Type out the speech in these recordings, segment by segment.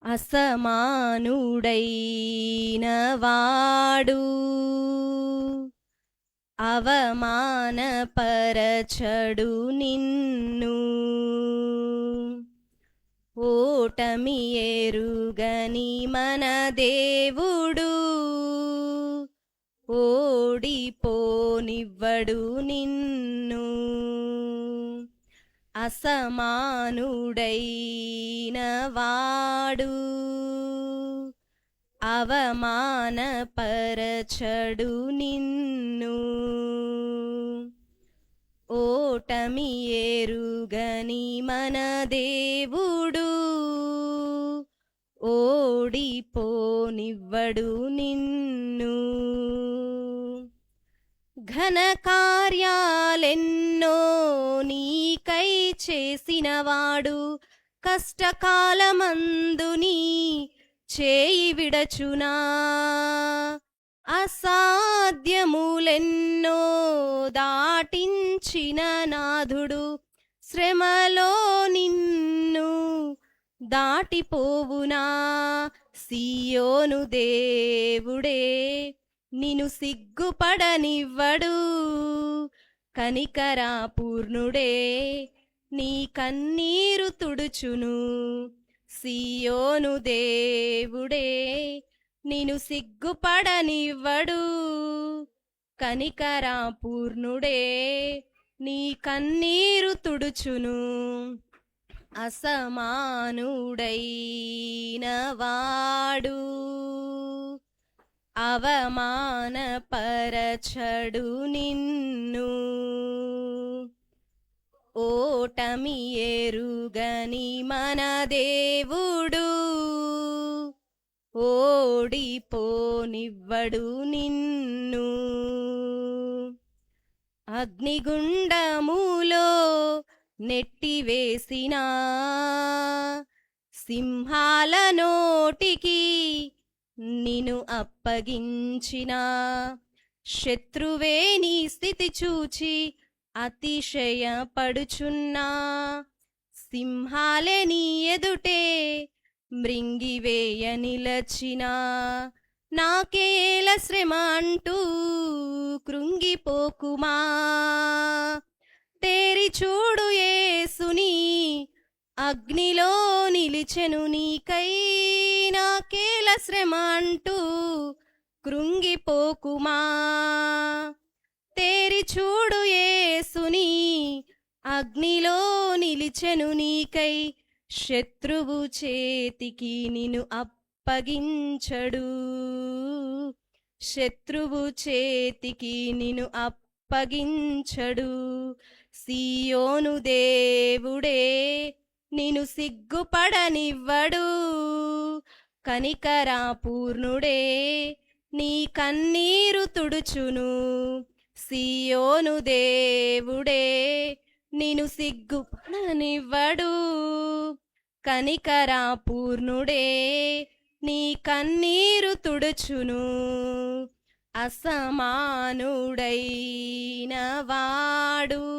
అసమానుడైన వాడు అవమానపరచడు నిన్ను. ఓటమి ఎరుగని మన దేవుడు ఓడిపోనివ్వడు నిన్ను. అసమానుడైన వాడు అవమానపరచడు నిన్ను. ఓటమి ఎరుగని మన దేవుడు ఓడిపోనివ్వడు నిన్ను. ఘన కార్యాలెన్నో నీకై చేసినవాడు కష్టకాలమందు నీ చేయి విడచునా. అసాధ్యములెన్నో దాటించిన నాథుడు శ్రమలో నిన్ను దాటిపోవునా. సియోను దేవుడే నిన్ను సిగ్గుపడనివ్వడు. కనికరా పూర్ణుడే నీ కన్నీరు తుడుచును. సియోను దేవుడే నిన్ను సిగ్గుపడనివ్వడు. కనికరా పూర్ణుడే నీ కన్నీరు తుడుచును. అసమానుడైన వాడు అవమానపరచడు నిన్ను. ఓటమి ఎరుగని మన దేవుడు ఓడిపోనివ్వడు నిన్ను. అగ్నిగుండములో నెట్టివేసినా సింహాల నోటికి నిన్ను అప్పగించిన శత్రువే నీ స్థితి చూచి అతిశయపడుచున్నా. సింహాలే నీ ఎదుటే మృంగివేయ నిలచిన. నాకేల శ్రమ అంటూ కృంగిపోకుమా. తేరి చూడు యేసుని అగ్నిలో నిలిచెను నీకై. నాకేల శ్రమ అంటూ కృంగిపోకుమా. తేరి చూడు యేసుని అగ్నిలో నిలిచెను నీకై. శత్రువు చేతికి నిన్ను అప్పగించడు. శత్రువు చేతికి నిన్ను అప్పగించడు. సియోను దేవుడే నిన్ను సిగ్గుపడనివ్వడు. కనికరా పూర్ణుడే నీ కన్నీరు తుడుచును. సియోను దేవుడే నిన్ను సిగ్గుపడనివ్వడు. కనికరా పూర్ణుడే నీ కన్నీరు తుడుచును. అసమానుడైన వాడు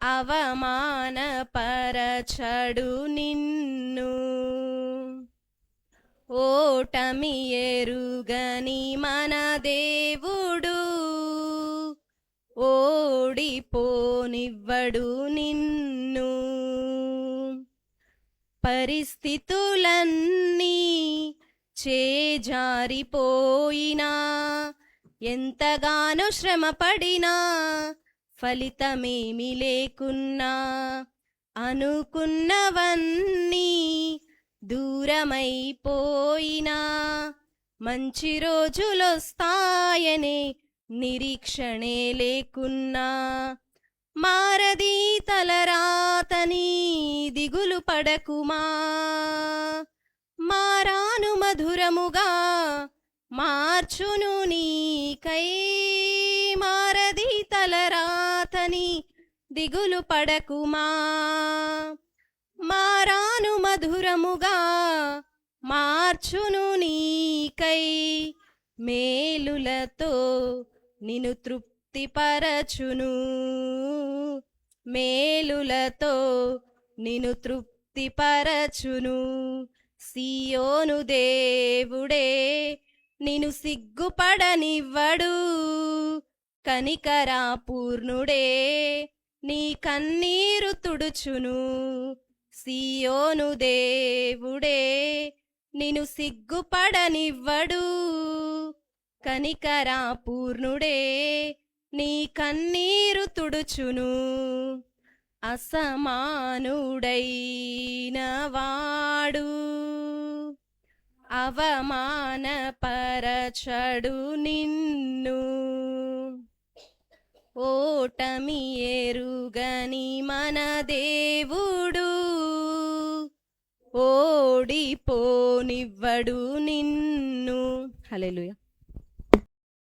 అవమానపరచడు నిన్ను. ఓటమి ఎరుగని మన దేవుడు ఓడిపోనివ్వడు నిన్ను. పరిస్థితులన్నీ చేజారిపోయినా ఎంతగానో శ్రమపడినా ఫలితమేమి లేకున్నా. అనుకున్నవన్నీ దూరమైపోయినా మంచి రోజులొస్తాయనే నిరీక్షణే లేకున్నా. మారది తలరాతని దిగులు పడకుమా. మారాను మధురముగా మార్చును నీకై. మారది తలరాతని దిగులు పడకుమా. మారాను మధురముగా మార్చును నీకై. మేలులతో నిన్ను తృప్తిపరచును. మేలులతో నిన్ను తృప్తిపరచును. సియోను దేవుడే నిన్ను సిగ్గుపడనివ్వడు. కనికరా పూర్ణుడే నీ కన్నీరు తుడుచును. సియోను దేవుడే నిన్ను సిగ్గుపడనివ్వడు. కనికరా పూర్ణుడే నీ కన్నీరు తుడుచును. అసమానుడైన వాడు అవమానపరచడు నిన్ను. ఓటమి ఎరుగని మన దేవుడు ఓడిపోనివ్వడు నిన్ను. హల్లెలూయా.